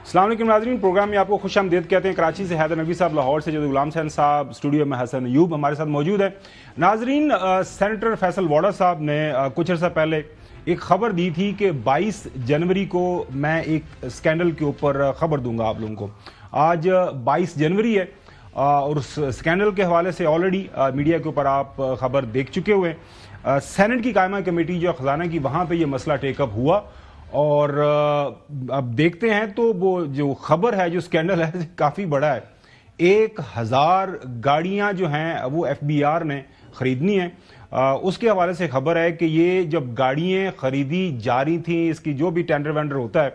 السلام علیکم ناظرین، پروگرام میں آپ کو خوش آمدید کہتے ہیں۔ کراچی سے حیدر نقوی صاحب، لاہور سے جدید غلام حسین صاحب، اسٹوڈیو میں حسن ایوب ہمارے ساتھ موجود ہے۔ ناظرین، سینیٹر فیصل واڈا صاحب نے کچھ عرصہ پہلے ایک خبر دی تھی کہ 22 جنوری کو میں ایک اسکینڈل کے اوپر خبر دوں گا آپ لوگوں کو۔ آج 22 جنوری ہے اور اس اسکینڈل کے حوالے سے آلریڈی میڈیا کے اوپر آپ خبر دیکھ چکے ہوئے ہیں۔ سینٹ کی قائمہ کمیٹی جو خزانہ کی، وہاں پہ یہ مسئلہ ٹیک اپ ہوا اور اب دیکھتے ہیں تو وہ جو خبر ہے، جو سکینڈل ہے، کافی بڑا ہے۔ 1000 گاڑیاں جو ہیں وہ ایف بی آر نے خریدنی ہیں۔ اس کے حوالے سے خبر ہے کہ یہ جب گاڑیاں خریدی جا رہی تھیں، اس کی جو بھی ٹینڈر وینڈر ہوتا ہے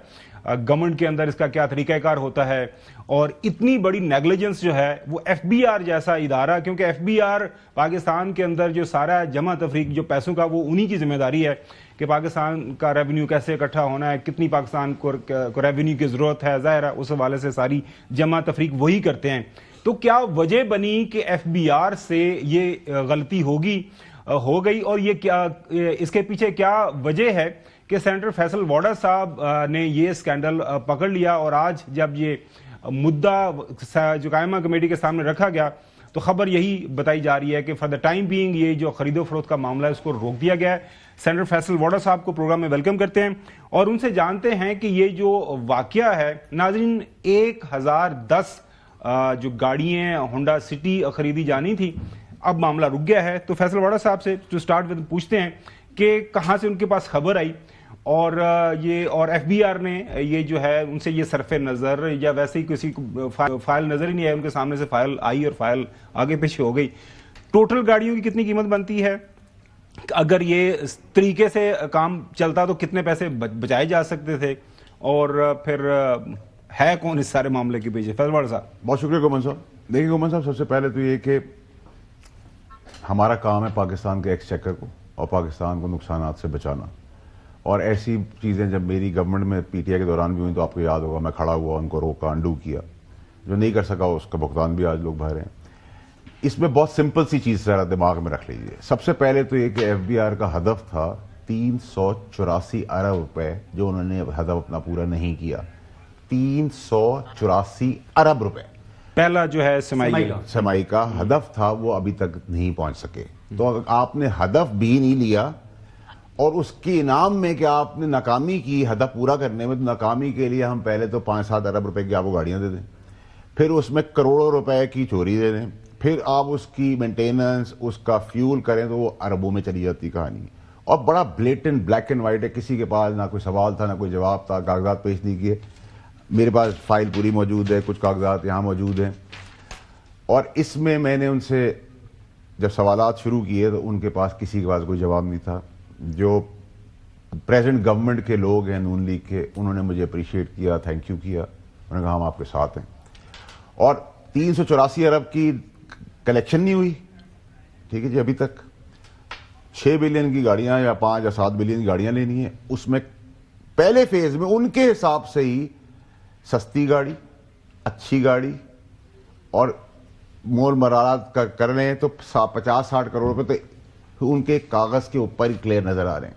گورنمنٹ کے اندر، اس کا کیا طریقہ کار ہوتا ہے، اور اتنی بڑی نیگلیجنس جو ہے وہ ایف بی آر جیسا ادارہ، کیونکہ ایف بی آر پاکستان کے اندر جو سارا جمع تفریق جو پیسوں کا، وہ انہی کی ذمہ داری ہے کہ پاکستان کا ریونیو کیسے اکٹھا ہونا ہے، کتنی پاکستان کو ریونیو کی ضرورت ہے، ظاہر ہے اس حوالے سے ساری جمع تفریق وہی کرتے ہیں۔ تو کیا وجہ بنی کہ ایف بی آر سے یہ غلطی ہو گئی، اور یہ کیا، اس کے پیچھے کیا وجہ ہے کہ سینیٹر فیصل واڈا صاحب نے یہ اسکینڈل پکڑ لیا، اور آج جب یہ مدعا جو قائمہ کمیٹی کے سامنے رکھا گیا تو خبر یہی بتائی جا رہی ہے کہ فار دا ٹائم بینگ یہ جو خرید و فروخت کا معاملہ ہے اس کو روک دیا گیا ہے۔ سینیٹر فیصل واڈا صاحب کو پروگرام میں ویلکم کرتے ہیں اور ان سے جانتے ہیں کہ یہ جو واقعہ ہے۔ ناظرین، 1010 جو گاڑیاں ہونڈا سٹی خریدی جانی تھی، اب معاملہ رک گیا ہے۔ تو فیصل واڈا صاحب سے ٹو سٹارٹ ود پوچھتے ہیں کہ کہاں سے ان کے پاس خبر آئی، اور ایف بی آر نے یہ جو ہے ان سے یہ صرف نظر یا ویسے ہی کسی کو فائل نظر ہی نہیں آئی، ان کے سامنے سے فائل آئی اور فائل آگے پیچھے ہو گئی۔ ٹوٹل گاڑیوں کی کتنی قیمت بنتی ہے؟ اگر یہ اس طریقے سے کام چلتا تو کتنے پیسے بچائے جا سکتے تھے، اور پھر ہے کون اس سارے معاملے کے پیچھے؟ فیصل واڈا صاحب۔ بہت شکریہ گومن صاحب۔ دیکھیں گومن صاحب، سب سے پہلے تو یہ کہ ہمارا کام ہے پاکستان کے ایکسچیکر کو اور پاکستان کو نقصانات سے بچانا، اور ایسی چیزیں جب میری گورنمنٹ میں پی ٹی آئی کے دوران بھی ہوئی تو آپ کو یاد ہوگا میں کھڑا ہوا، ان کو روکا، انڈو کیا، جو نہیں کر سکا اس کا بھگتان بھی آج لوگ بھر رہے ہیں۔ اس میں بہت سمپل سی چیز ذرا دماغ میں رکھ لیجیے۔ سب سے پہلے تو یہ کہ ایف بی آر کا ہدف تھا 384 ارب روپے، جو انہوں نے ہدف اپنا پورا نہیں کیا۔ 384 ارب روپے پہلا جو ہے سمائی کا ہدف تھا، وہ ابھی تک نہیں پہنچ سکے۔ تو آپ نے ہدف بھی نہیں لیا، اور اس کی انعام میں کہ آپ نے ناکامی کی ہدف پورا کرنے میں، تو ناکامی کے لیے ہم پہلے تو 5-7 ارب روپے کی آپ کو گاڑیاں دے دیں، پھر اس میں کروڑوں روپے کی چوری دے دیں، پھر آپ اس کی مینٹیننس، اس کا فیول کریں تو وہ اربوں میں چلی جاتی کہانی۔ اور بڑا بلیٹنٹ بلیک اینڈ وائٹ ہے، کسی کے پاس نہ کوئی سوال تھا نہ کوئی جواب تھا، کاغذات پیش نہیں کیے۔ میرے پاس فائل پوری موجود ہے، کچھ کاغذات یہاں موجود ہیں، اور اس میں میں نے ان سے جب سوالات شروع کیے تو ان کے پاس کسی کے پاس کوئی جواب نہیں تھا۔ جو پریزنٹ گورنمنٹ کے لوگ ہیں نون لیگ کے، انہوں نے مجھے اپریشیٹ کیا، تھینک یو کیا، انہوں نے کہا ہم آپ کے ساتھ ہیں۔ اور 384 ارب کی کلیکشن نہیں ہوئی، ٹھیک ہے جی، ابھی تک 6 بلین کی گاڑیاں یا 5 یا 7 بلین کی گاڑیاں لینی ہیں۔ اس میں پہلے فیز میں ان کے حساب سے ہی سستی گاڑی، اچھی گاڑی، اور مول مرارات کر رہے ہیں تو 50-60 کروڑ روپے تو ان کے کاغذ کے اوپر ہی کلیئر نظر آ رہے ہیں۔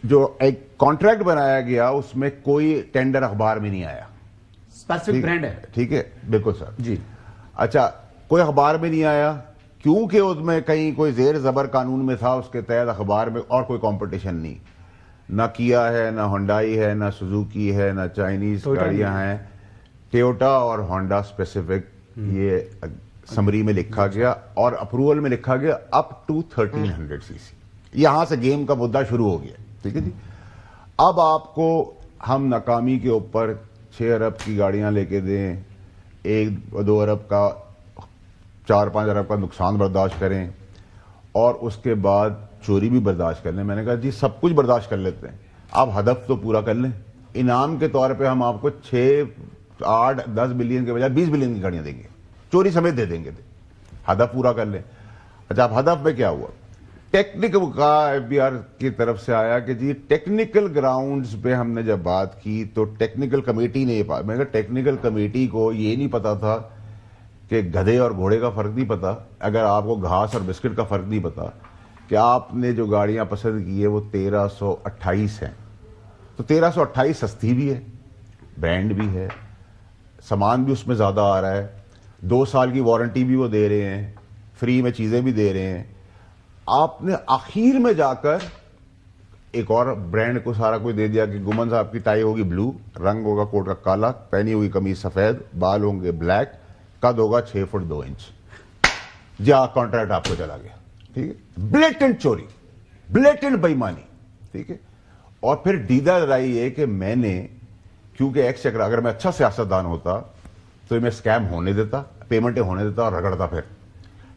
جو ایک کانٹریکٹ بنایا گیا اس میں کوئی ٹینڈر اخبار میں نہیں آیا، اسپیسیفک برانڈ ہے، ٹھیک ہے، بالکل سر جی۔ اچھا، کوئی اخبار میں نہیں آیا کیونکہ اس میں کہیں کوئی زیر زبر قانون میں تھا، اس کے تحت اخبار میں اور کوئی کمپٹیشن نہیں، نہ کیا ہے، نہ ہونڈائی ہے، نہ سوزوکی ہے، نہ چائنیز گاڑیاں ہیں، ٹویوٹا اور ہونڈا اسپیسیفک۔ یہ سمری میں لکھا گیا اور اپروول میں لکھا گیا اپ ٹو 1300 سی سی۔ یہاں سے گیم کا مدعا شروع ہو گیا، ٹھیک ہے جی۔ اب آپ کو ہم ناکامی کے اوپر 6 ارب کی گاڑیاں لے کے دیں، 1-2 ارب کا، 4-5 ارب کا نقصان برداشت کریں، اور اس کے بعد چوری بھی برداشت کر لیں۔ میں نے کہا جی سب کچھ برداشت کر لیتے ہیں، آپ ہدف تو پورا کر لیں۔ انعام کے طور پہ ہم آپ کو 6-8-10 بلین کے بجائے 20 بلین کی گاڑیاں دیں گے، چوری سمیت دے دیں گے، ہدف پورا کر لیں۔ اچھا، اب ہدف میں کیا ہوا؟ ٹیکنیکل کا ایف بی آر کی طرف سے آیا کہ جی ٹیکنیکل گراؤنڈز پہ ہم نے جب بات کی تو ٹیکنیکل کمیٹی نے یہ میں کہا ٹیکنیکل کمیٹی کو یہ نہیں پتا تھا کہ گدھے اور گھوڑے کا فرق نہیں پتا، اگر آپ کو گھاس اور بسکٹ کا فرق نہیں پتا، کہ آپ نے جو گاڑیاں پسند کی ہے وہ 1328 ہیں، تو 1328 سستی بھی ہے، برانڈ بھی ہے, سامان بھی اس میں زیادہ آ رہا ہے, 2 سال کی وارنٹی بھی وہ دے رہے ہیں, فری میں چیزیں بھی دے رہے ہیں. آپ نے آخر میں جا کر ایک اور برانڈ کو سارا کچھ دے دیا کہ گمن صاحب کی ٹائی ہوگی بلو, رنگ ہوگا کوٹ کا کالا, پہنی ہوئی قمیض سفید, بال ہوں گے بلیک, قد ہوگا 6 فٹ 2 انچ. جا کانٹریکٹ آپ کو چلا گیا. ٹھیک ہے, بلیٹنٹ چوری, بلیٹنٹ بےایمانی. ٹھیک ہے, اور پھر ڈیدہ لڑائی یہ کہ میں نے, کیونکہ ایکسچیکر, اگر میں اچھا سیاستدان ہوتا تو میں اسکیم ہونے دیتا, پیمنٹیں ہونے دیتا اور رگڑتا پھر.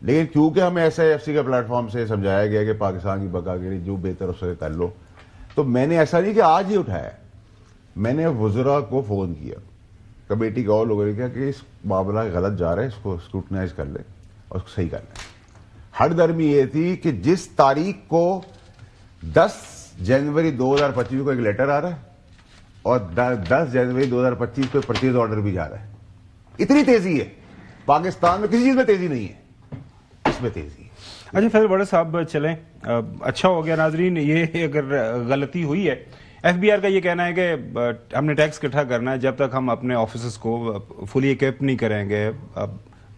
لیکن کیونکہ ہمیں ایسے ایف سی کے پلیٹ فارم سے سمجھایا گیا کہ پاکستان کی بقا کے لیے جو بہتر اس سے کر لو, تو میں نے ایسا نہیں کہ آج ہی اٹھایا, میں نے وزراء کو فون کیا, کمیٹی کے اور لوگوں نے کہا کہ اس معاملہ غلط جا رہا ہے, اس کو اسکروٹنائز کر لیں اور اس کو صحیح کر لیں. ہر درمی یہ تھی کہ جس تاریخ کو 10 جنوری 2025 کو ایک لیٹر آ رہا ہے اور 10 جنوری 2025 کو پرچیز آرڈر بھی جا رہا ہے. اتنی تیزی ہے پاکستان میں, کسی چیز میں تیزی نہیں ہے, اس میں تیزی ہے. اچھا فیضل وڈا صاحب چلیں, اچھا ہو گیا ناظرین, یہ اگر غلطی ہوئی ہے, ایف بی آر کا یہ کہنا ہے کہ ہم نے ٹیکس اکٹھا کرنا ہے, جب تک ہم اپنے آفیسز کو فلی ایکوپ نہیں کریں گے,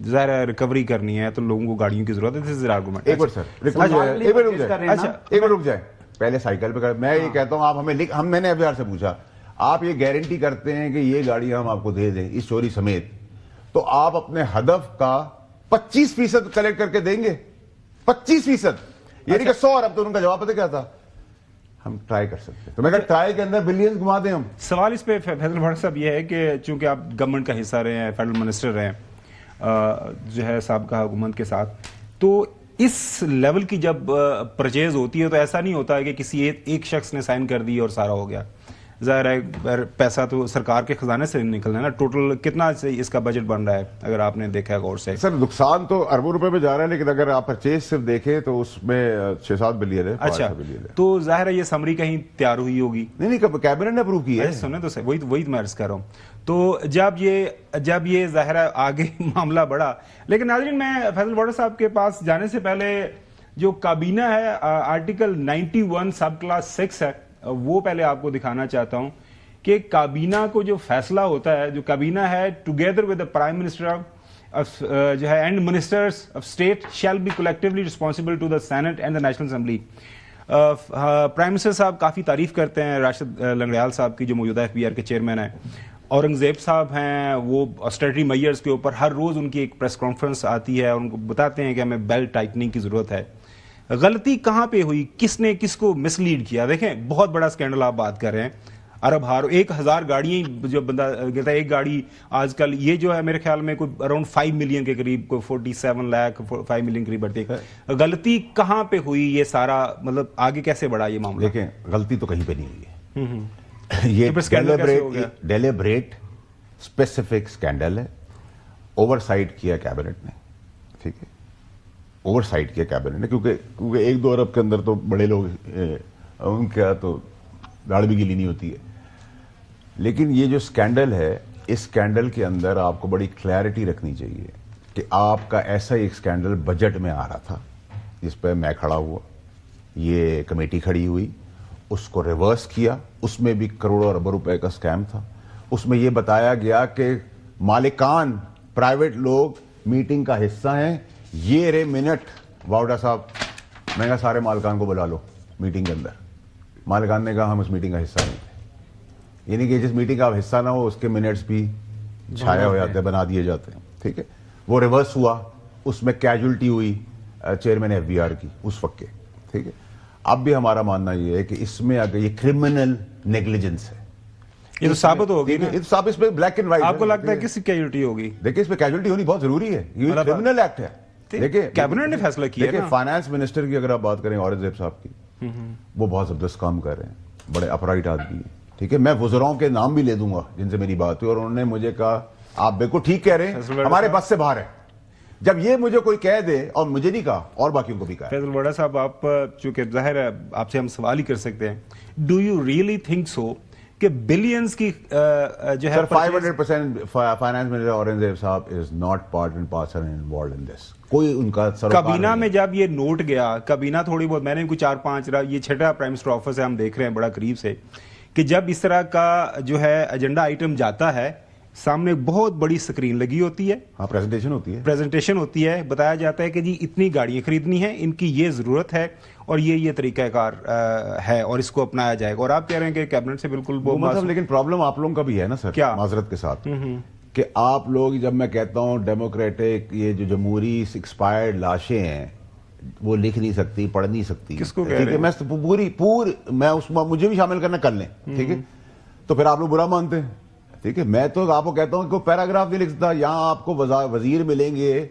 ظاہر ہے ریکوری کرنی ہے تو لوگوں کو گاڑیوں کی ضرورت ہے. دس از آرگومنٹ. ایک منٹ سر, ایک منٹ رک جائیں, پہلے سائیکل پہ میں یہ کہتا ہوں, آپ ہمیں میں نے ایف بی آر سے پوچھا, آپ یہ گارنٹی کرتے ہیں کہ یہ گاڑی ہم آپ کو دے دیں اس چوری سمیت, تو آپ اپنے ہدف کا 25% کلیکٹ کر کے دیں گے؟ 25%, یعنی کہ 100 ارب. تو ان کا جواب پتہ کیا تھا, ہم ٹرائی کر سکتے ہیں. تو میں کہا ٹرائی کے اندر بلینز گھما دیں ہم. سوال اس پہ فیضل وڈا صاحب یہ ہے کہ چونکہ آپ گورنمنٹ کا حصہ رہے ہیں, فیڈرل منسٹر رہے ہیں جو ہے سابقہ حکومت کے ساتھ, تو اس لیول کی جب پرچیز ہوتی ہے تو ایسا نہیں ہوتا ہے کہ کسی ایک شخص نے سائن کر دی اور سارا ہو گیا. ظاہر ہے پیسہ تو سرکار کے خزانے سے نکلنا ہے نا. ٹوٹل کتنا اس کا بجٹ بن رہا ہے اگر آپ نے دیکھا ہے غور سے؟ سر نقصان تو اربوں روپے میں جا رہا ہے, لیکن اگر آپ پرچیز صرف دیکھیں تو اس میں 6-7 بلین ہے. اچھا, تو ظاہر ہے یہ سمری کہیں تیار ہوئی ہوگی. نہیں, کیبنٹ نے اپروو کی ہے. سنیں تو وہی میں عرض کر رہا ہوں. تو جب یہ ظاہر ہے آگے معاملہ بڑھا, لیکن ناظرین میں فیضل وڈا صاحب کے پاس جانے سے پہلے جو کابینہ ہے آرٹیکل 91 سب کلاس 6 ہے, وہ پہلے آپ کو دکھانا چاہتا ہوں کہ کابینہ کو جو فیصلہ ہوتا ہے, جو کابینہ ہے together with the prime minister جو ہے and ministers of state shall be collectively responsible to the senate and the national assembly. Prime minister صاحب کافی تعریف کرتے ہیں راشد لنگڑیال صاحب کی, جو موجودہ ایف بی آر کے چیئرمین ہیں. اورنگزیب صاحب ہیں, وہ اسٹیٹری میئرز کے اوپر ہر روز ان کی ایک پریس کانفرنس آتی ہے اور ان کو بتاتے ہیں کہ ہمیں بیلٹ ٹائٹننگ کی ضرورت ہے. غلطی کہاں پہ ہوئی, کس نے کس کو مس لیڈ کیا؟ دیکھیں بہت بڑا اسکینڈل آپ بات کر رہے ہیں, ارب ہار 1000 گاڑیاں جو بندہ کہتا ہے ایک گاڑی آج کل یہ جو ہے میرے خیال میں کوئی اراؤنڈ 5 ملین کے قریب, کوئی 47 لاکھ 5 ملین قریب بڑھتی ہے. غلطی کہاں پہ ہوئی, یہ سارا مطلب آگے کیسے بڑھا یہ معاملہ؟ دیکھیں غلطی تو کہیں پہ نہیں ہوئی ہے, یہ ڈیلیبریٹ اسپیسیفک اسکینڈل ہے. اوور سائٹ کیا کیبنٹ نے, ٹھیک ہے, اوور سائٹ کیا کیبنٹ نے, کیونکہ 1-2 ارب کے اندر تو بڑے لوگ ان کا تو داڑھ بھی گیلی نہیں ہوتی ہے. لیکن یہ جو اسکینڈل ہے, اس اسکینڈل کے اندر آپ کو بڑی کلیئرٹی رکھنی چاہیے کہ آپ کا ایسا ایک اسکینڈل بجٹ میں آ رہا تھا جس پہ میں کھڑا ہوا, یہ کمیٹی کھڑی ہوئی, اس کو ریورس کیا, اس میں بھی کروڑوں اربوں روپے کا اسکیم تھا. اس میں یہ بتایا گیا کہ مالکان پرائیویٹ لوگ میٹنگ کا حصہ ہیں. یہ رے منٹ واؤڈا صاحب, میں کہا سارے مالکان کو بلا لو میٹنگ کے اندر. مالکان نے کہا ہم اس میٹنگ کا حصہ نہیں تھے, یعنی کہ جس میٹنگ کا حصہ نہ ہو اس کے منٹس بھی چھایا ہو جاتے ہیں, بنا دیے جاتے ہیں. ٹھیک ہے, وہ ریورس ہوا, اس میں کیجولٹی ہوئی چیئرمین ایف بی آر کی اس وقت کے. ٹھیک ہے, اب بھی ہمارا ماننا یہ ہے کہ اس میں اگر یہ کرمنل نیگلیجنس ہے, یہ تو ثابت ہوگی نا, اس میں بلیک اینڈ وائٹ. آپ کو لگتا ہے کس کی کیجولٹی ہوگی؟ دیکھیں اس میں کیجولٹی ہونی بہت ضروری ہے, یہ کرمنل ایکٹ ہے. دیکھیں کیبنٹ نے فیصلہ کیا. دیکھیں فائنانس منسٹر کی اگر آپ بات کریں اورنگزیب صاحب کی, وہ بہت زبردست کام کر رہے ہیں, بڑے اپرائٹ آدمی ہیں. ٹھیک ہے, میں وزراؤں کے نام بھی لے دوں گا جن سے میری بات ہوئی, اور انہوں نے مجھے کہا آپ بالکل ٹھیک کہہ رہے ہیں, ہمارے بس سے باہر ہے. جب یہ مجھے کوئی کہہ دے, اور مجھے نہیں کہا اور باقیوں کو بھی کہا. فیضل وڈا صاحب, آپ چونکہ ظاہر ہے آپ سے ہم سوال ہی کر سکتے ہیں, do you really think so کہ بلینز کی جو ہے 500% فائنانس منسٹر اورنگزیب صاحب is not part and parcel involved in this. کوئی ان کا کابینہ میں جب یہ نوٹ گیا, کابینہ تھوڑی بہت, میں نے کوئی 4-5 یہ چھٹا پرائم منسٹر آفس ہے, ہم دیکھ رہے ہیں بڑا قریب سے کہ جب اس طرح کا جو ہے ایجنڈا آئٹم جاتا ہے سامنے ایک بہت بڑی سکرین لگی ہوتی ہے, ہاں پریزنٹیشن ہوتی ہے, بتایا جاتا ہے کہ جی اتنی گاڑیاں خریدنی ہیں, ان کی یہ ضرورت ہے اور یہ طریقہ کار ہے اور اس کو اپنایا جائے گا. اور آپ کہہ رہے ہیں کہ کیبنٹ سے بالکل وہ مطلب, لیکن پرابلم آپ لوگوں کا بھی ہے نا سر, کیا معذرت کے ساتھ, کہ آپ لوگ, جب میں کہتا ہوں ڈیموکریٹک یہ جو جمہوری ایکسپائرڈ لاشیں ہیں وہ لکھ نہیں سکتی, پڑھ نہیں سکتی, کس کو کہہ رہے ہیں؟ میں اس میں مجھے بھی شامل کرنا کر لیں, ٹھیک ہے, تو پھر آپ لوگ برا مانتے ہیں, ٹھیک ہے. میں تو آپ کو کہتا ہوں کہ کوئی پیراگراف نہیں لکھ سکتا. یہاں آپ کو وزیر ملیں گے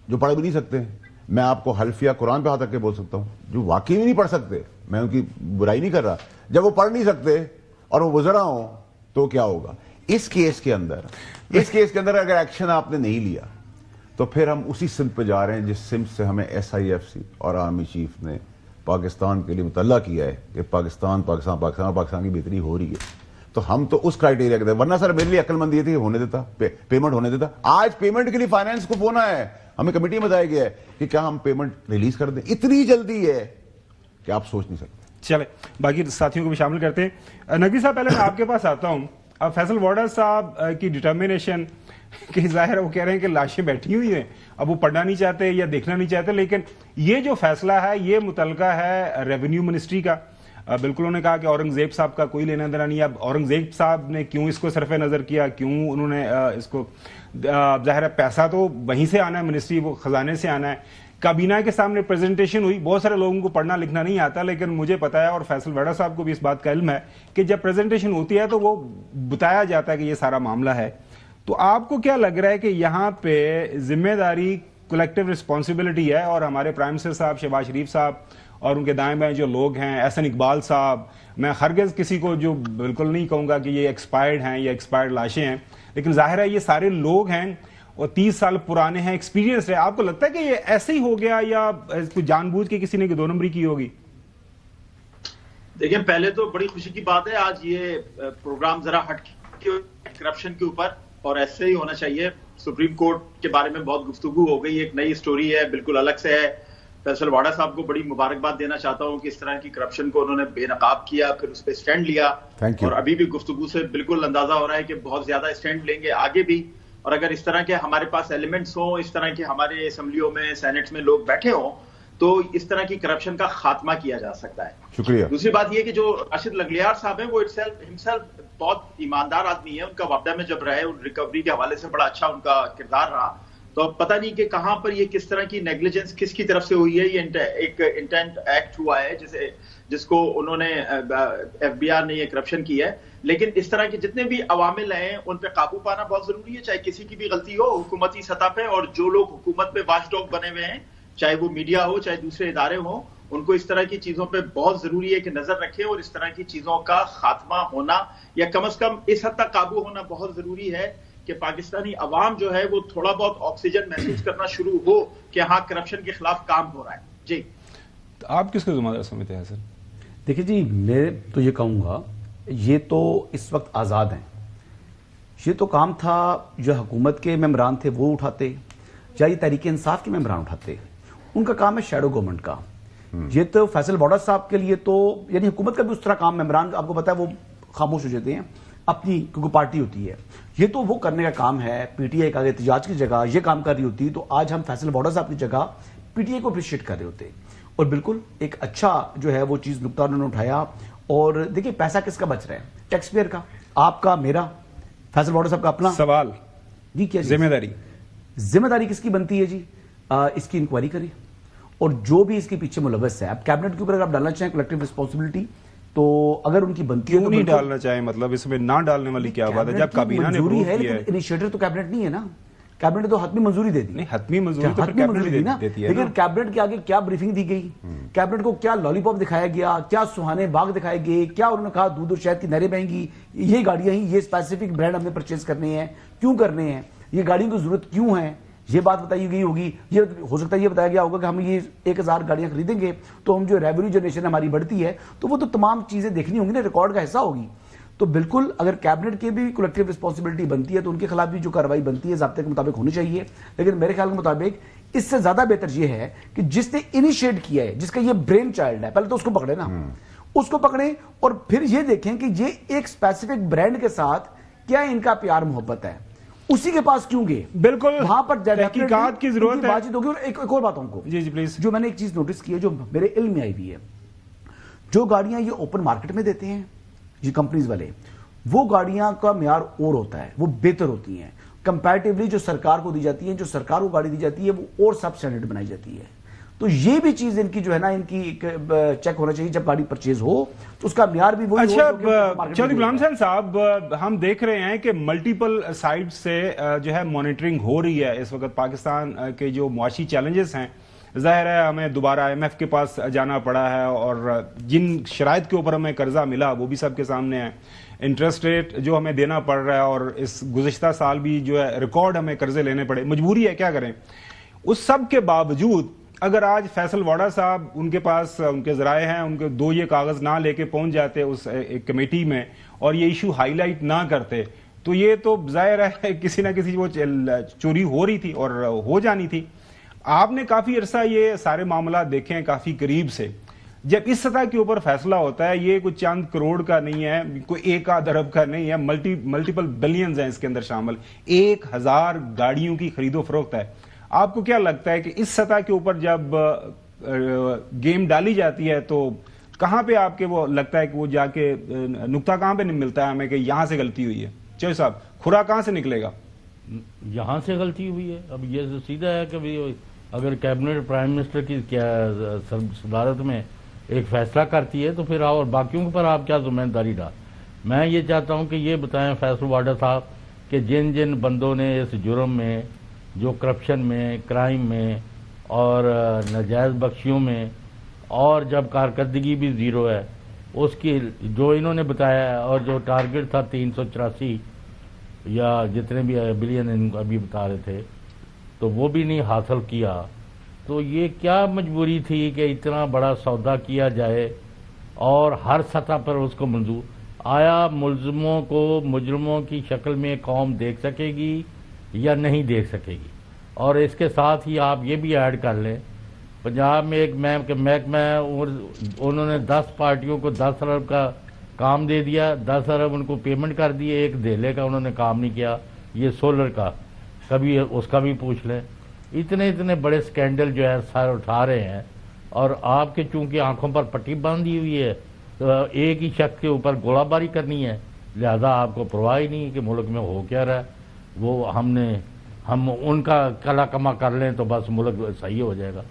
جو پڑھ بھی نہیں سکتے. میں آپ کو حلفیہ قرآن پہ ہاتھ رکھ کے بول سکتا ہوں جو واقعی نہیں پڑھ سکتے, میں ان کی برائی نہیں کر رہا. جب وہ پڑھ نہیں سکتے اور وہ وزراء ہوں تو کیا ہوگا؟ اس کیس کے اندر اگر ایکشن آپ نے نہیں لیا تو پھر ہم اسی سمت پہ جا رہے ہیں جس سمت سے ہمیں SIFC اور آرمی چیف نے پاکستان کے لیے مطلع کیا ہے کہ پاکستان کی بہتری ہو رہی ہے. تو ہم تو اس کرائٹیریا کے تھے, ورنہ سر میرے لیے عقل مند یہ تھی ہونے دیتا, پیمنٹ ہونے دیتا. آج پیمنٹ کے لیے فائنانس کو ہونا ہے, ہمیں کمیٹی میں بتایا گیا ہے کہ کیا ہم پیمنٹ ریلیز کر دیں. اتنی جلدی ہے کہ آپ سوچ نہیں سکتے. چلے باقی ساتھیوں کو بھی شامل کرتے ہیں. نقوی صاحب, پہلے میں آپ کے پاس آتا ہوں. اب فیصل وارڈر صاحب کی ڈٹرمنیشن کہ ظاہر ہے وہ کہہ رہے ہیں کہ لاشیں بیٹھی ہوئی ہیں, اب وہ پڑھنا نہیں چاہتے یا دیکھنا نہیں چاہتے, لیکن یہ جو فیصلہ ہے یہ متعلقہ ہے ریونیو منسٹری کا. بالکل انہوں نے کہا کہ اورنگزیب صاحب کا کوئی لینا دینا نہیں. اب اورنگزیب صاحب نے کیوں اس کو صرف نظر کیا, کیوں انہوں نے اس کو, ظاہر ہے پیسہ تو وہیں سے آنا ہے, منسٹری وہ خزانے سے آنا ہے. کابینہ کے سامنے پریزنٹیشن ہوئی, بہت سارے لوگوں کو پڑھنا لکھنا نہیں آتا, لیکن مجھے پتا ہے اور فیصل وارڈر صاحب کو بھی اس بات کا علم ہے کہ جب پریزنٹیشن ہوتی ہے تو وہ بتایا جاتا ہے کہ یہ سارا معاملہ ہے. تو آپ کو کیا لگ رہا ہے کہ یہاں پہ ذمہ داری کلیکٹیو رسپانسبلٹی ہے اور ہمارے پرائم منسٹر صاحب, شہباز شریف صاحب اور ان کے دائیں بائیں جو لوگ ہیں, احسن اقبال صاحب, میں ہرگز کسی کو جو بالکل نہیں کہوں گا کہ یہ ایکسپائرڈ ہیں یا ایکسپائرڈ لاشیں ہیں, لیکن ظاہر ہے یہ سارے لوگ ہیں اور 30 سال پرانے ہیں, ایکسپیرینس ہے. آپ کو لگتا ہے کہ یہ ایسے ہی ہو گیا یا کوئی جان بوجھ کے کسی نے دو نمبری کی ہوگی؟ دیکھیں, پہلے تو بڑی خوشی کی بات ہے آج یہ پروگرام ذرا ہٹ کے کرپشن کے اوپر, اور ایسے ہی ہونا چاہیے. سپریم کورٹ کے بارے میں بہت گفتگو ہو گئی, ایک نئی سٹوری ہے, بالکل الگ سے ہے. فیصل وارڈر صاحب کو بڑی مبارکباد دینا چاہتا ہوں کہ اس طرح کی کرپشن کو انہوں نے بے نقاب کیا, پھر اس پہ سٹینڈ لیا, اور ابھی بھی گفتگو سے بالکل اندازہ ہو رہا ہے کہ بہت زیادہ سٹینڈ لیں گے آگے بھی. اور اگر اس طرح کے ہمارے پاس ایلیمنٹس ہوں, اس طرح کے ہمارے اسمبلیوں میں, سینٹ میں لوگ بیٹھے ہوں, تو اس طرح کی کرپشن کا خاتمہ کیا جا سکتا ہے. شکریہ. دوسری بات یہ کہ جو راشد لگلیار صاحب ہیں وہ ہمسیلف بہت ایماندار آدمی ہے. ان کا وابڈا میں جب رہے, ریکوری کے حوالے سے بڑا اچھا ان کا کردار رہا. تو پتہ نہیں کہ کہاں پر یہ کس طرح کی نیگلیجنس کس کی طرف سے ہوئی ہے. یہ ایک انٹینٹ ایکٹ ہوا ہے جس کو انہوں نے FBI نے یہ کرپشن کی ہے. لیکن اس طرح کے جتنے بھی عوامل ہیں ان پہ قابو پانا بہت ضروری ہے, چاہے کسی کی بھی غلطی ہو حکومتی سطح پہ. اور جو لوگ حکومت پہ واچ ڈاگ بنے ہوئے ہیں, چاہے وہ میڈیا ہو چاہے دوسرے ادارے ہوں, ان کو اس طرح کی چیزوں پہ بہت ضروری ہے کہ نظر رکھیں, اور اس طرح کی چیزوں کا خاتمہ ہونا یا کم از کم اس حد تک قابو ہونا بہت ضروری ہے کہ پاکستانی عوام جو ہے وہ تھوڑا بہت آکسیجن محسوس کرنا شروع ہو کہ ہاں کرپشن کے خلاف کام ہو رہا ہے. جی آپ کس کو ذمہ دار سمجھتے ہیں سر؟ دیکھیں جی, میں تو یہ کہوں گا یہ تو اس وقت آزاد ہیں. یہ تو کام تھا جو حکومت کے ممبران تھے وہ اٹھاتے, یا یہ تحریک انصاف کے ممبران اٹھاتے. ان کا کام ہے شیڈو گورنمنٹ کا. یہ تو فیصل وارڈر صاحب کے لیے تو یعنی حکومت کا بھی اس طرح کام, ممبران آپ کو پتا ہے وہ خاموش ہو جاتے ہیں اپنی کیونکہ پارٹی ہوتی ہے. یہ تو وہ کرنے کا کام ہے. PTI کا احتجاج کی جگہ یہ کام کر رہی ہوتی تو آج ہم فیصل وارڈر صاحب کی جگہ PTI کو اپریشیٹ کر رہے ہوتے. اور بالکل ایک اچھا جو ہے وہ چیز نقطہ انہوں نے اٹھایا. اور دیکھیں پیسہ کس کا بچ رہا ہے؟ ٹیکس پیئر کا, آپ کا, میرا, فیصل وارڈر صاحب کا اپنا. سوال جی کیا ذمہ داری کس کی بنتی ہے؟ جی اس کی انکوائری کریے, اور جو بھی اس کے پیچھے ملوث ہے. اب کیبنٹ کے اوپر اگر آپ ڈالنا چاہیں کلیکٹیو رسپانسبلٹی, تو اگر ان کی بنتی ہے کیوں نہیں ڈالنا چاہیں؟ مطلب اس میں نہ ڈالنے والی کیا بات ہے جب کابینہ نے اپروو کیا ہے؟ انیشیٹر تو کیبنٹ نہیں ہے نا, کیبنٹ نے تو حتمی منظوری دے دی. نہیں, حتمی منظوری تو کیبنٹ دیتی ہے, لیکن کیبنٹ کے آگے کیا بریفنگ دی گئی, کیبنٹ کو کیا لالی پاپ دکھایا گیا, کیا سہانے باغ دکھائے گئے, کیا انہوں نے کہا دودھ اور شہد کی نہریں بہیں گی, یہ گاڑیاں ہی یہ اسپیسیفک برانڈ ہم نے پرچیز کرنے ہیں, کیوں کرنے ہیں, یہ گاڑیوں کی ضرورت کیوں ہے, یہ بات بتائی گئی ہوگی. یہ ہو سکتا ہے یہ بتایا گیا ہوگا کہ ہم یہ 1000 گاڑیاں خریدیں گے تو ہم جو ریونیو جنریشن ہماری بڑھتی ہے, تو وہ تو تمام چیزیں دیکھنی ہوں گی نا, ریکارڈ کا حصہ ہوگی. تو بالکل اگر کیبنٹ کی بھی کلیکٹیو رسپانسبلٹی بنتی ہے تو ان کے خلاف بھی جو کارروائی بنتی ہے ضابطے کے مطابق ہونی چاہیے. لیکن میرے خیال کے مطابق اس سے زیادہ بہتر یہ ہے کہ جس نے انیشیٹ کیا ہے, جس کا یہ برین چائلڈ ہے, پہلے تو اس کو پکڑے نا, اس کو پکڑیں اور پھر یہ دیکھیں کہ یہ ایک اسپیسیفک برانڈ کے ساتھ کیا ان کا پیار محبت ہے، اسی کے پاس کیوں گئے؟ بالکل وہاں پر تحقیقات کی ضرورت ہے۔ بات چیت ہوگی۔ اور ایک اور بات ہم کو جی پلیز، جو میں نے ایک چیز نوٹس کی ہے جو میرے علم میں آئی ہوئی ہے، جو گاڑیاں یہ اوپن مارکیٹ میں دیتے ہیں یہ کمپنیز والے، وہ گاڑیاں کا معیار اور ہوتا ہے، وہ بہتر ہوتی ہیں کمپیریٹیولی جو سرکار کو دی جاتی ہیں، جو سرکار کو گاڑی دی جاتی ہے وہ اور سب سٹینڈرڈ بنائی جاتی ہے۔ تو یہ بھی چیز ان کی جو ہے نا، ان کی چیک ہونا چاہیے جب گاڑی پرچیز ہو تو اس کا معیار بھی وہی ہو۔ اچھا چودھری غلام حسین صاحب، ہم دیکھ رہے ہیں کہ ملٹیپل سائٹ سے جو ہے مانیٹرنگ ہو رہی ہے اس وقت۔ پاکستان کے جو معاشی چیلنجز ہیں، ظاہر ہے ہمیں دوبارہ IMF کے پاس جانا پڑا ہے، اور جن شرائط کے اوپر ہمیں قرضہ ملا وہ بھی سب کے سامنے ہے، انٹرسٹ ریٹ جو ہمیں دینا پڑ رہا ہے، اور اس گزشتہ سال بھی جو ہے ریکارڈ ہمیں قرضے لینے پڑے، مجبوری ہے، کیا کریں۔ اس سب کے باوجود اگر آج فیصل واڈا صاحب، ان کے پاس ان کے ذرائع ہیں، ان کے دو یہ کاغذ نہ لے کے پہنچ جاتے اس ایک کمیٹی میں اور یہ ایشو ہائی لائٹ نہ کرتے، تو یہ تو ظاہر ہے کسی نہ کسی وہ چوری ہو رہی تھی اور ہو جانی تھی۔ آپ نے کافی عرصہ یہ سارے معاملات دیکھے ہیں کافی قریب سے۔ جب اس سطح کے اوپر فیصلہ ہوتا ہے، یہ کوئی چند کروڑ کا نہیں ہے، کوئی 1 ارب کا نہیں ہے، ملٹیپل بلینز ہیں اس کے اندر شامل، 1000 گاڑیوں کی خرید و فروخت ہے۔ آپ کو کیا لگتا ہے کہ اس سطح کے اوپر جب گیم ڈالی جاتی ہے تو کہاں پہ آپ کے وہ لگتا ہے کہ وہ جا کے نقطہ کہاں پہ ملتا ہے ہمیں کہ یہاں سے غلطی ہوئی ہے؟ چوہدری صاحب، کھرا کہاں سے نکلے گا؟ یہاں سے غلطی ہوئی ہے۔ اب یہ سیدھا ہے کہ اگر کیبنٹ پرائم منسٹر کی صدارت میں ایک فیصلہ کرتی ہے تو پھر اور باقیوں پر آپ کیا ذمہ داری ڈال۔ میں یہ چاہتا ہوں کہ یہ بتائیں فیصل واڈا صاحب کہ جن جن بندوں نے اس جرم میں، جو کرپشن میں، کرائم میں اور ناجائز بخشیوں میں، اور جب کارکردگی بھی زیرو ہے، اس کی جو انہوں نے بتایا ہے، اور جو ٹارگٹ تھا 384 یا جتنے بھی بلین ابھی بتا رہے تھے، تو وہ بھی نہیں حاصل کیا، تو یہ کیا مجبوری تھی کہ اتنا بڑا سودا کیا جائے اور ہر سطح پر اس کو منظور؟ آیا ملزموں کو مجرموں کی شکل میں قوم دیکھ سکے گی یا نہیں دیکھ سکے گی؟ اور اس کے ساتھ ہی آپ یہ بھی ایڈ کر لیں، پنجاب میں ایک محکمہ، انہوں نے 10 پارٹیوں کو 10 ارب کا کام دے دیا، 10 ارب ان کو پیمنٹ کر دیے، ایک دھیلے کا انہوں نے کام نہیں کیا، یہ سولر کا، کبھی اس کا بھی پوچھ لیں۔ اتنے بڑے سکینڈل جو ہے سر اٹھا رہے ہیں، اور آپ کے چونکہ آنکھوں پر پٹی باندھی ہوئی ہے، تو ایک ہی شخص کے اوپر گولہ باری کرنی ہے، لہذا آپ کو پرواہ ہی نہیں کہ ملک میں ہو کیا رہا ہے۔ وہ ہم ان کا کلا کما کر لیں تو بس ملک صحیح ہو جائے گا۔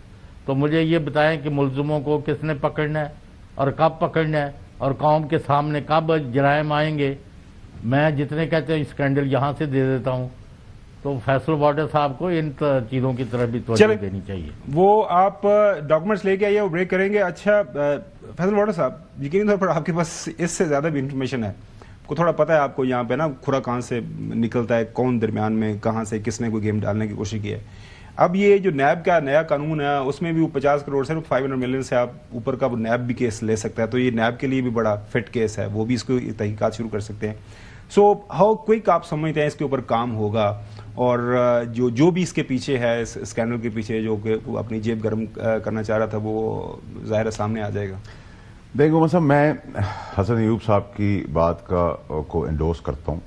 تو مجھے یہ بتائیں کہ ملزموں کو کس نے پکڑنا ہے اور کب پکڑنا ہے، اور قوم کے سامنے کب جرائم آئیں گے۔ میں جتنے کہتے ہیں اسکینڈل یہاں سے دے دیتا ہوں، تو فیصل واڈا صاحب کو ان چیزوں کی طرف بھی توجہ دینی چاہیے۔ وہ آپ ڈاکومنٹس لے کے آئیے، وہ بریک کریں گے۔ اچھا فیصل واڈا صاحب، یقینی طور پر آپ کے پاس اس سے زیادہ بھی انفارمیشن ہے، کو تھوڑا پتہ ہے آپ کو یہاں پہ نا کھرا کہاں سے نکلتا ہے، کون درمیان میں کہاں سے کس نے کوئی گیم ڈالنے کی کوشش کی ہے۔ اب یہ جو نیب کا نیا قانون ہے اس میں بھی وہ 50 کروڑ سے 500 ملین سے آپ اوپر کا وہ نیب بھی کیس لے سکتا ہے، تو یہ نیب کے لیے بھی بڑا فٹ کیس ہے، وہ بھی اس کو تحقیقات شروع کر سکتے ہیں۔ سو ہاؤ کوئک آپ سمجھتے ہیں اس کے اوپر کام ہوگا، اور جو بھی اس کے پیچھے ہے، اس اسکینڈل کے پیچھے جو کہ وہ اپنی جیب گرم کرنا چاہ رہا تھا، وہ ظاہر سامنے آ جائے گا؟ دیکھو مثلا میں حسن ایوب صاحب کی بات کو انڈورس کرتا ہوں